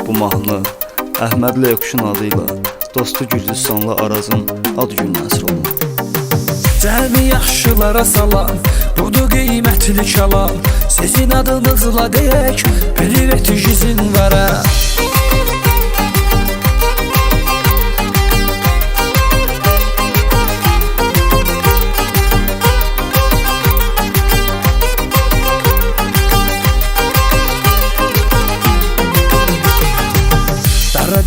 bu mahnı Əhmədli Ekuşun adıyla dostu Gürcüstanlı Arazın ad gününə əsr olunur. Cəmi yaxşılara salam, budur qiymətli kəlam. Sizin adınızla deyək, privet izin verə.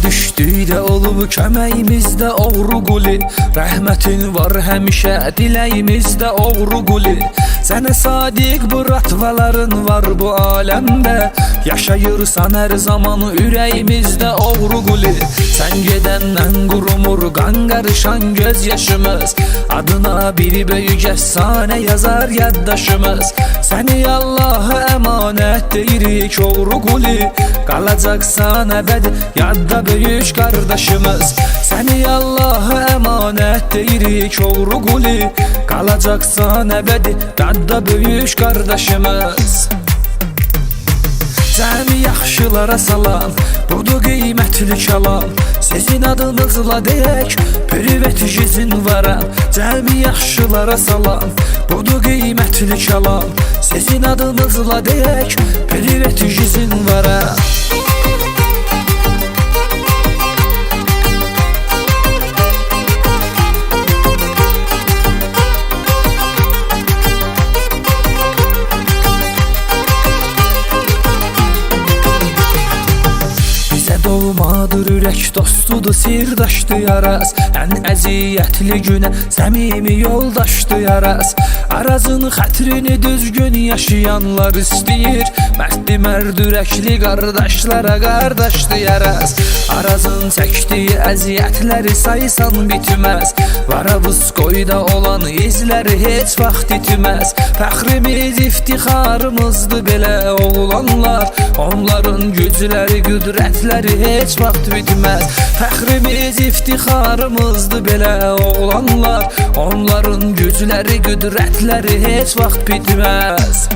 Düşdükdə olub köməyimizdə oğru quli. Rəhmətin var həmişə diləyimizdə oğru quli. Sənə sadiq bu ratvaların var bu aləmdə. Yaşayırsan hər zaman ürəyimizdə oğru quli. Sən gedəndən qurumur qan qarışan göz yaşımız. Adına bir böyük əfsanə yazar yaddaşımız. Səni Allaha əmanət deyirik oğru quli. Qalacaqsan əbəd yadda böyük qardaşımız. Səni Allaha əmanət deyirik oğru quli. Qalacaqsan əbədi yadda böyük qardaşımız. Cəmi yaxşılara salam, budur qiymətli kəlam. Sizin adınızla deyək, privet izin verəm. Cəmi yaxşılara salam, budur qiymətli kəlam. Sizin adınızla deyək, privet izin verəm. Doğmadır ürək dostudur, sirdaşdır Araz. Ən əziyyətli günə səmimi yoldaşdır Araz. Arazın xətrini düzgün yaşayanlar istəyir. Mərddi mərd ürəkli qardaşlara qardaşdır Araz. Arazın çəkdiyi əziyyətləri saysan bitməz. Varavskoyda olan izləri heç vaxt itməz. Fəxrimiz, iftixarımızdır belə oğlanlar. Onların gücləri, qüdrətləri heç vaxt bitməz. Fəxrimiz, iftixarımızdır belə oğlanlar. Onların gücləri, qüdrətləri heç vaxt bitməz.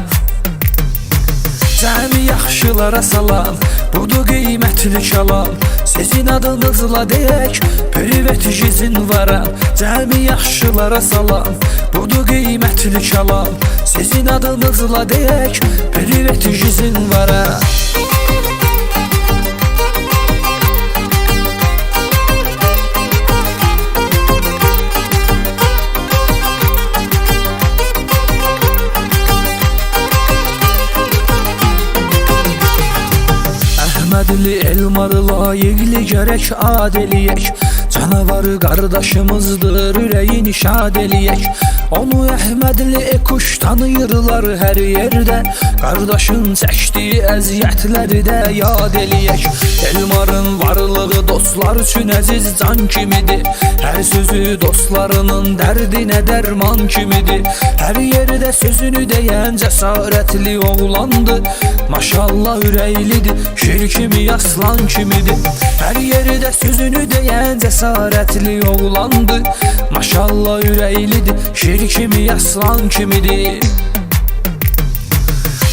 Cəmi yaxşılara salam, budur qiymətli kəlam. Sizin adınızla deyək, privet izin verəm. Cəmi yaxşılara salam, budur qiymətli kəlam. Sizin adınızla deyək, privet izin verəm. Əhmədli Elmarı layiqli gərək ad eləyək. Canavarı qardaşımızdır, ürəyin şad eləyək. Onu Əhmədli Ekuş tanıyırlar hər yerdə. Qardaşın çəkdiyi əziyyətləri də yad eləyək. Elmarın varlığı dostlar üçün əziz can kimidir. Hər sözü dostlarının dərdinə dərman kimidir. Hər yerdə sözünü deyən cəsarətli oğlandır. Maşallah ürəklidir, şir kimi aslan kimidir. Hər yerdə sözünü deyən cəsarətli oğlandır. Maşallah ürəklidir, şir kimi aslan kimidir.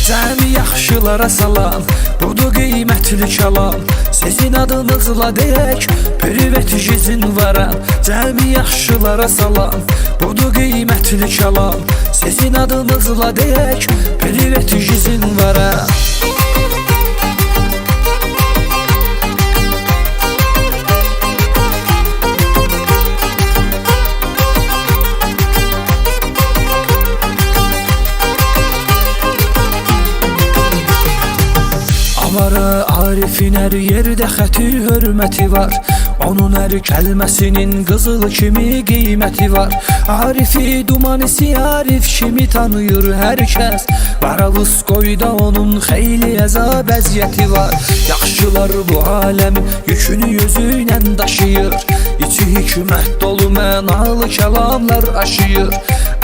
Cəmi yaxşılara salam, budur qiymətli kəlam. Sizin adınızla deyək, privet izin verəm. Cəmi yaxşılara salam, budur qiymətli kəlam. Sizin adınızla deyək, privet izin verəm. Arifin hər yerdə xətir hörməti var. Onun hər kəlməsinin qızıl kimi qiyməti var. Arifi dumanisi Arif kimi tanıyır hər kəs. Varavskoyda onun xeyli əzab əziyyəti var. Yaxşılar bu aləmin yükünü yüzü ilə daşıyır. İçi hikmət dolu mənalı kəlamlar aşıyır.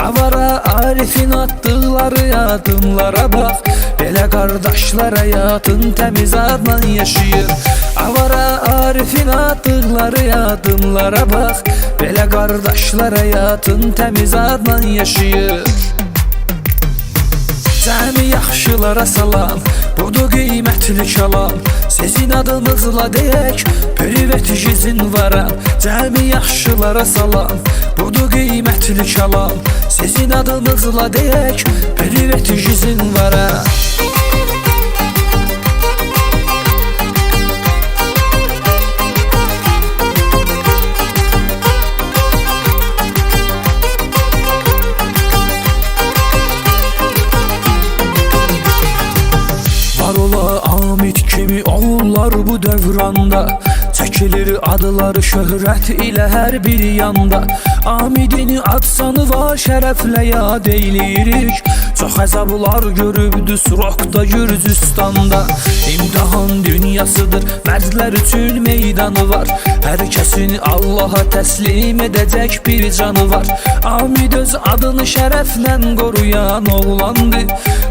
Avara Arifin atdıqları adımlara bax. Belə qardaşlar həyatın təmiz adla yaşayır. Avara Arifin atdıqları adımlara bax. Belə qardaşlar həyatın təmiz adla yaşayır. Cəmi yaxşılara salam, Budur qiymətli kəlam, sizin adınızla deyək, privet izin varam, cəmi yaxşılara salam. Budur qiymətli kəlam, sizin adınızla deyək, privet izin varam. Amid kimi oğullar bu dövranda, çəkilir adları şöhrət ilə hər bir yanda. Amidini adsanı var, şərəflə yad eylirik. Çox əzablar görübdü Surokda, Gürcüstanda. İmtihan dünyasıdır, mərdlər üçün meydanı var. Hər kəsin Allaha təslim edəcək bir canı var. Amid öz adını şərəflə qoruyan oğlandı.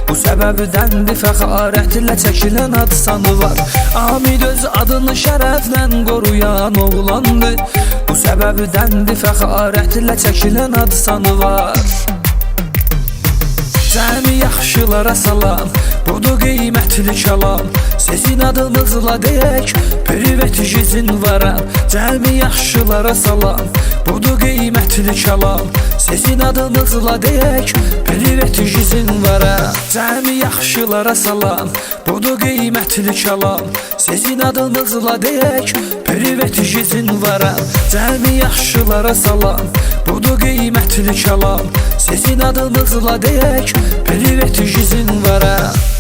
Bu səbəbdəndir fəxarətlə çəkilən adsanı var. Amid öz adını şərəflə qoruyan oğlandı. Bu səbəbdəndir fəxarətlə çəkilən adsanı var. Cəmi yaxşılara salam, budur qiymətli kəlam, sizin adınızla deyək, privet izin varam. Cəmi yaxşılara salam, budur qiymətli kəlam, sizin adınızla deyək, privet izin varam. Cəmi yaxşılara salam, budur qiymətli kəlam, sizin adınızla deyək, privet izin varam. Cəmi yaxşılara salam, budur qiymətli kəlam, sizin adınızla deyək, privet izin varam.